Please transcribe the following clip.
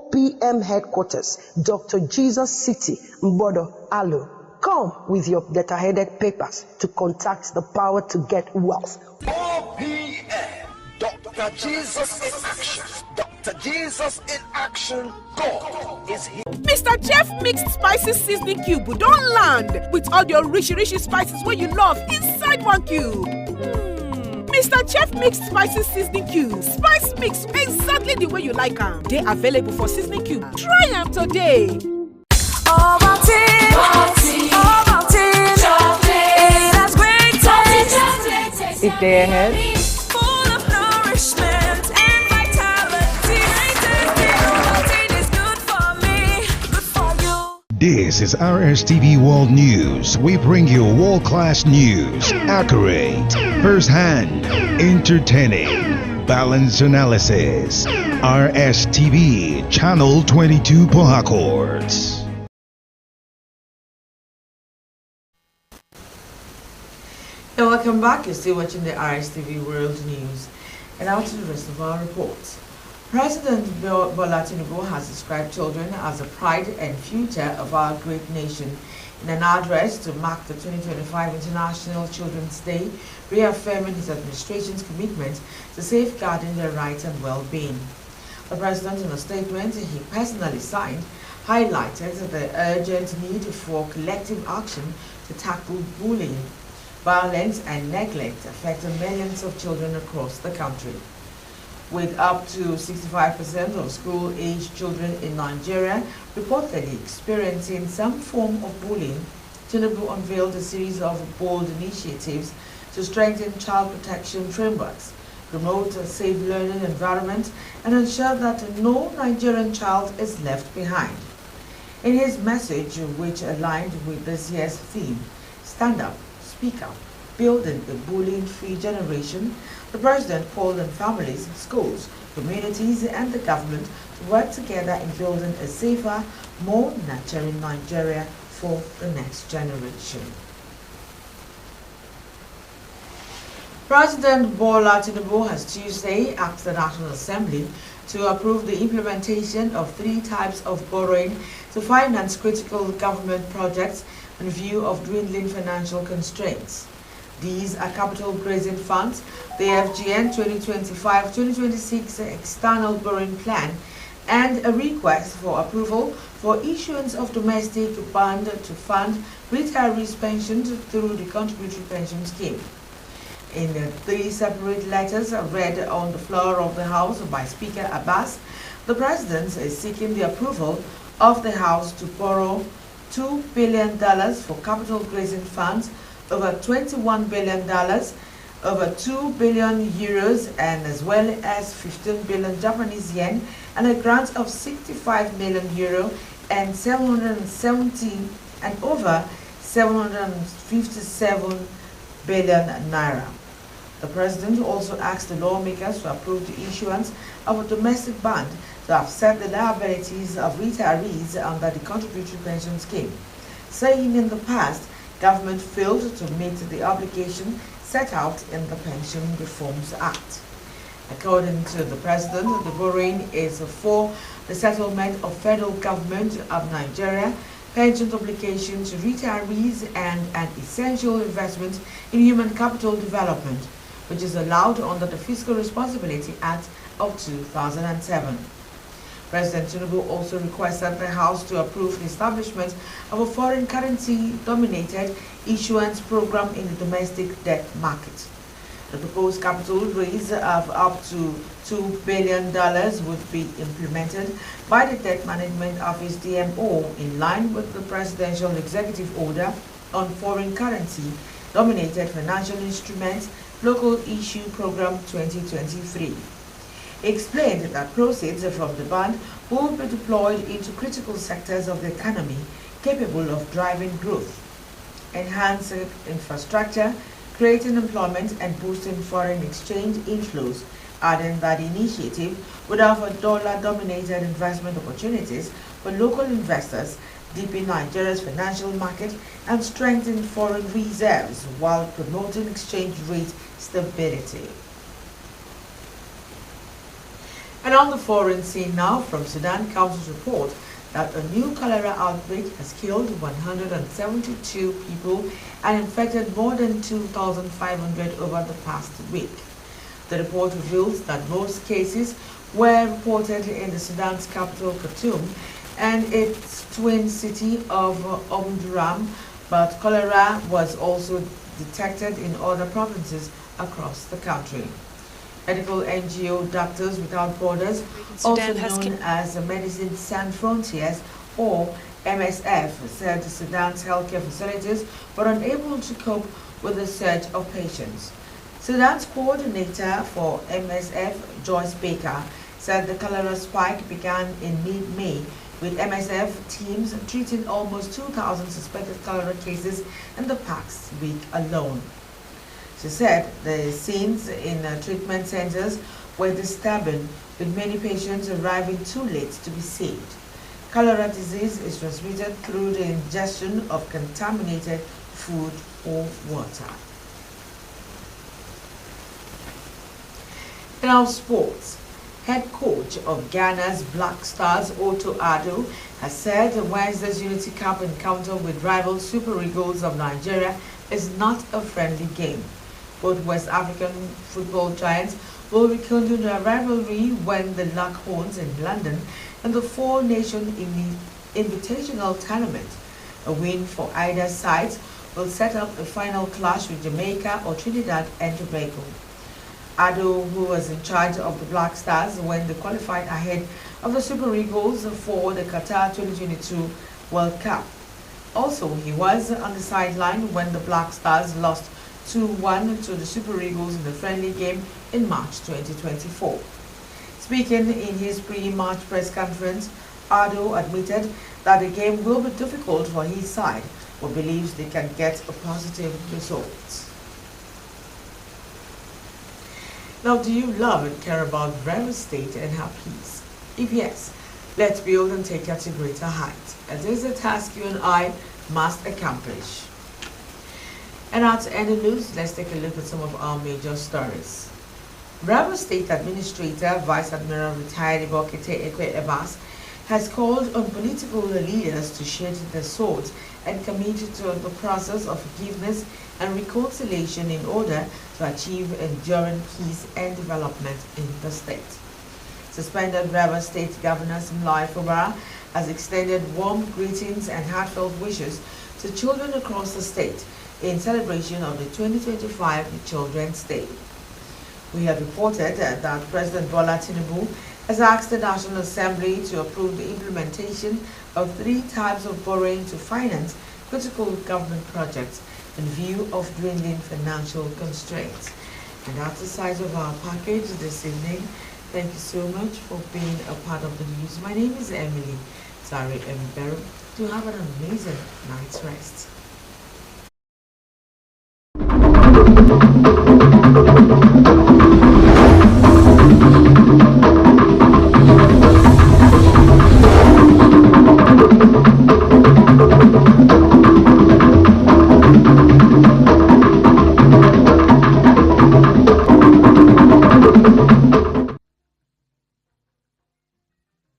OPM headquarters, Dr. Jesus City, Mbodo, Alu. Come with your letter-headed papers to contact the power to get wealth. OPM, Dr. Jesus in action. Dr. Jesus in action. God is here. Mr. Chef Mixed Spices Seasoning Cube don't land with all your rich spices where you love inside one cube. Mr. Chef Mixed Spices Seasoning Cube. Spice mix exactly the way you like them. They available for seasoning cube. Try them today. Chocolate. It has great taste. If they're ahead. Full of nourishment and vitality. Ovaltine is good for me, good for you. This is Rstv World News. We bring you world-class news, accurate, first-hand, entertaining, balanced analysis. Rstv, Channel 22 Port Harcourt. And welcome back. You're still watching the Rstv World News. And now to the rest of our reports. President Bola Tinubu has described children as the pride and future of our great nation. In an address to mark the 2025 International Children's Day, reaffirming his administration's commitment to safeguarding their rights and well-being. The president, in a statement he personally signed, highlighted the urgent need for collective action to tackle bullying, violence and neglect affecting millions of children across the country. With up to 65% of school-aged children in Nigeria reportedly experiencing some form of bullying, Tinubu unveiled a series of bold initiatives to strengthen child protection frameworks, promote a safe learning environment, and ensure that no Nigerian child is left behind. In his message, which aligned with this year's theme, Stand Up, Speak Up, Building a Bullying-Free Generation, the president called on families, schools, communities, and the government to work together in building a safer, more nurturing Nigeria for the next generation. President Bola Tinubu has Tuesday asked the National Assembly to approve the implementation of 3 types of borrowing to finance critical government projects in view of dwindling financial constraints. These are capital grazing funds, the FGN 2025-2026 external borrowing plan, and a request for approval for issuance of domestic bond to fund retirees' pensions through the contributory pension scheme. In 3 separate letters read on the floor of the House by Speaker Abbas, the President is seeking the approval of the House to borrow $2 billion for capital grazing funds, over $21 billion, over 2 billion euros, and as well as 15 billion Japanese yen, and a grant of 65 million euro and 770 and over 757 billion naira. The President also asked the lawmakers to approve the issuance of a domestic bond to offset the liabilities of retirees under the contributory pension scheme, saying in the past government failed to meet the obligation set out in the Pension Reforms Act. According to the President, the borrowing is for the settlement of federal government of Nigeria pension obligation to retirees and an essential investment in human capital development, which is allowed under the Fiscal Responsibility Act of 2007. President Tinubu also requested the House to approve the establishment of a foreign currency-dominated issuance program in the domestic debt market. The proposed capital raise of up to $2 billion would be implemented by the Debt Management Office DMO in line with the Presidential Executive Order on Foreign Currency-Dominated Financial Instruments Local Issue Program 2023. He explained that proceeds from the bond will be deployed into critical sectors of the economy capable of driving growth, enhancing infrastructure, creating employment, and boosting foreign exchange inflows, adding that the initiative would offer dollar-dominated investment opportunities for local investors, deepen Nigeria's financial market, and strengthen foreign reserves while promoting exchange rate stability. And on the foreign scene now, from Sudan, Council's report that a new cholera outbreak has killed 172 people and infected more than 2,500 over the past week. The report reveals that most cases were reported in the Sudan's capital, Khartoum, and its twin city of Omdurman, but cholera was also detected in other provinces across the country. Medical NGO Doctors Without Borders, also known as Medicine Sans Frontiers or MSF, said Sudan's healthcare facilities were unable to cope with the surge of patients. Sudan's coordinator for MSF, Joyce Baker, said the cholera spike began in mid-May, with MSF teams treating almost 2,000 suspected cholera cases in the past week alone. She said the scenes in treatment centers were disturbing, with many patients arriving too late to be saved. Cholera disease is transmitted through the ingestion of contaminated food or water. Now sports. Head coach of Ghana's Black Stars, Otto Addo, has said Wednesday's Unity Cup encounter with rival Super Eagles of Nigeria is not a friendly game. Both West African football giants will rekindle their rivalry when the Horns in London in the Four-Nation Invitational Tournament. A win for either side will set up a final clash with Jamaica or Trinidad and Tobago. Addo, who was in charge of the Black Stars when they qualified ahead of the Super Eagles for the Qatar 2022 World Cup. Also, he was on the sideline when the Black Stars lost 2-1 to the Super Eagles in the friendly game in March 2024. Speaking in his pre-match press conference, Addo admitted that the game will be difficult for his side, but believes they can get a positive result. Now, do you love and care about Rivers State and her peace? If yes, let's build and take her to greater heights. And this is a task you and I must accomplish. And now to end the news, let's take a look at some of our major stories. Rivers State Administrator Vice Admiral retired Ibokete Ekwe Ebas has called on political leaders to shed their swords and commit to the process of forgiveness and reconciliation in order to achieve enduring peace and development in the state. Suspended Rivers State Governor Simlai Fubara has extended warm greetings and heartfelt wishes to children across the state in celebration of the 2025 Children's Day. We have reported that President Bola Tinubu has asked the National Assembly to approve the implementation of 3 types of borrowing to finance critical government projects in view of dwindling financial constraints. And that's the size of our package this evening. Thank you so much for being a part of the news. My name is Emily Sari Mbero. Do have an amazing night's rest.